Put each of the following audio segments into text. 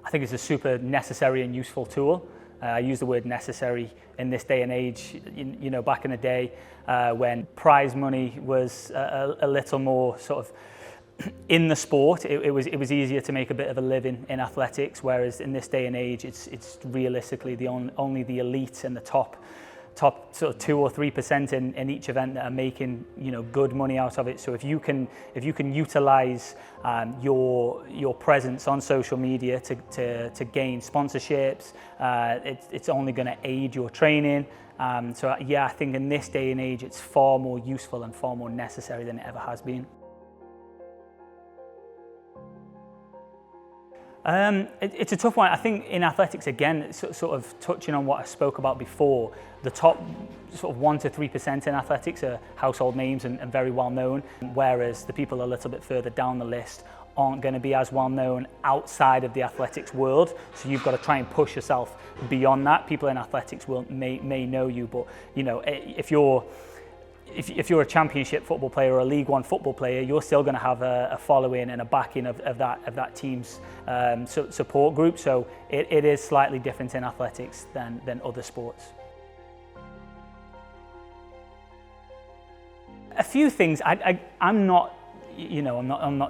I think it's a super necessary and useful tool. I use the word necessary in this day and age. You know, back in the day when prize money was a little more sort of in the sport, it was easier to make a bit of a living in athletics, whereas in this day and age, it's realistically only the elite and the top sort of 2 or 3% in each event that are making, you know, good money out of it. So if you can utilize your presence on social media to gain sponsorships, it's only going to aid your training. So yeah, I think in this day and age, it's far more useful and far more necessary than it ever has been. It's a tough one. I think in athletics, again, sort of touching on what I spoke about before, the top sort of 1 to 3% in athletics are household names and very well known, whereas the people a little bit further down the list aren't going to be as well known outside of the athletics world. So you've got to try and push yourself beyond that. People in athletics may know you, but you know, if you're a championship football player or a League One football player, you're still going to have a following and a backing of that team's support group. So it is slightly different in athletics than other sports. A few things. I'm not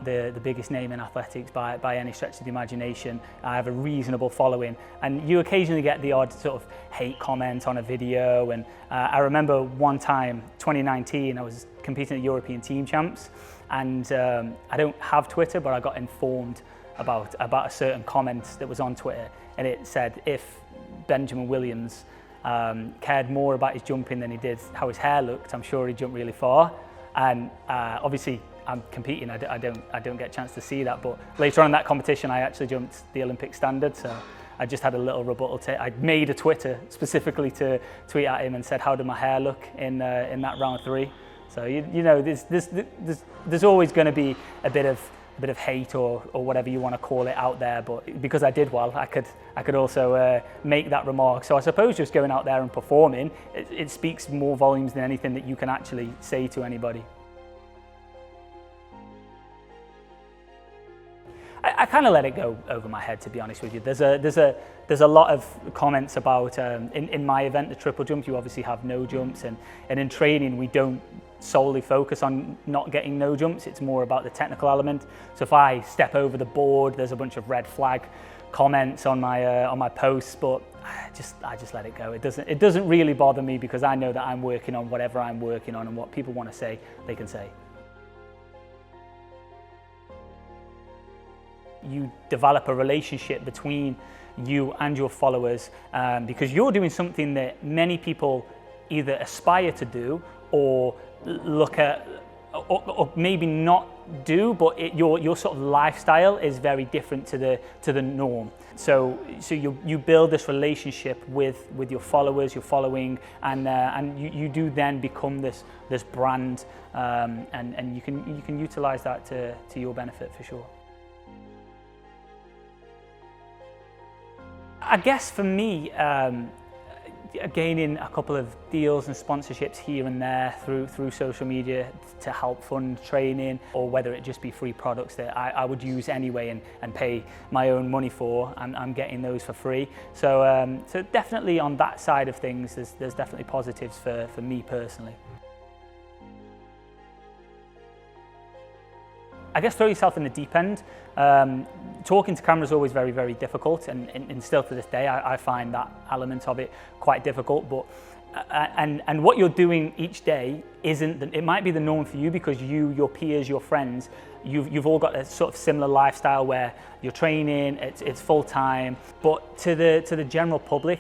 the biggest name in athletics by any stretch of the imagination. I have a reasonable following, and you occasionally get the odd sort of hate comment on a video. And I remember one time, 2019, I was competing at European Team Champs, and I don't have Twitter, but I got informed about a certain comment that was on Twitter, and it said if Benjamin Williams cared more about his jumping than he did how his hair looked, I'm sure he'd jump really far. And obviously, I'm competing, I don't get a chance to see that, but later on in that competition I actually jumped the Olympic standard, so I just had a little rebuttal. I made a Twitter specifically to tweet at him and said, how did my hair look in that round 3? So you know, there's always going to be a bit of hate or whatever you want to call it out there, but because I did well, I could also make that remark. So I suppose just going out there and performing, it speaks more volumes than anything that you can actually say to anybody. I kind of let it go over my head, to be honest with you. There's a lot of comments about in my event, the triple jump, you obviously have no jumps, and in training we don't solely focus on not getting no jumps. It's more about the technical element. So if I step over the board, there's a bunch of red flag comments on my posts, but I just let it go. It doesn't really bother me, because I know that I'm working on whatever I'm working on, and what people want to say, they can say. You develop a relationship between you and your followers, because you're doing something that many people either aspire to do or look at, or maybe not do, but your sort of lifestyle is very different to the norm. So you build this relationship with your followers, your following, and you do then become this brand, and you can utilize that to your benefit for sure. I guess for me, gaining a couple of deals and sponsorships here and there through social media to help fund training, or whether it just be free products that I would use anyway and pay my own money for, I'm getting those for free. So definitely on that side of things, there's definitely positives for me personally. I guess throw yourself in the deep end. Talking to camera is always very, very difficult, and still to this day I find that element of it quite difficult. But and what you're doing each day it might be the norm for you, because your peers, your friends, you've all got a sort of similar lifestyle where you're training, it's full time. But to the general public,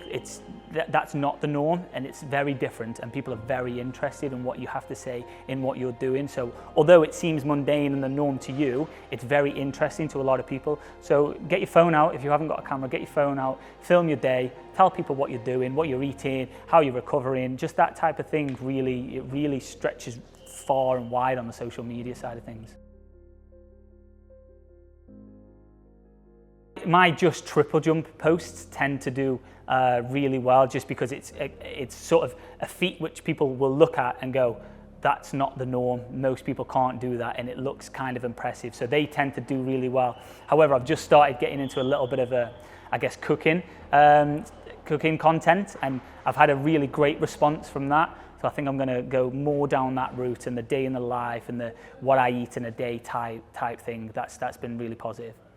that's not the norm, and it's very different, and people are very interested in what you have to say, in what you're doing. So although it seems mundane and the norm to you, it's very interesting to a lot of people. So get your phone out. If you haven't got a camera, get your phone out, film your day, tell people what you're doing, what you're eating, how you're recovering. Just that type of thing really stretches far and wide on the social media side of things. My just triple jump posts tend to do really well, just because it's sort of a feat which people will look at and go, that's not the norm. Most people can't do that, and it looks kind of impressive. So they tend to do really well. However, I've just started getting into a little bit of cooking content, and I've had a really great response from that. So I think I'm going to go more down that route, and the day in the life and the what I eat in a day type thing. That's been really positive.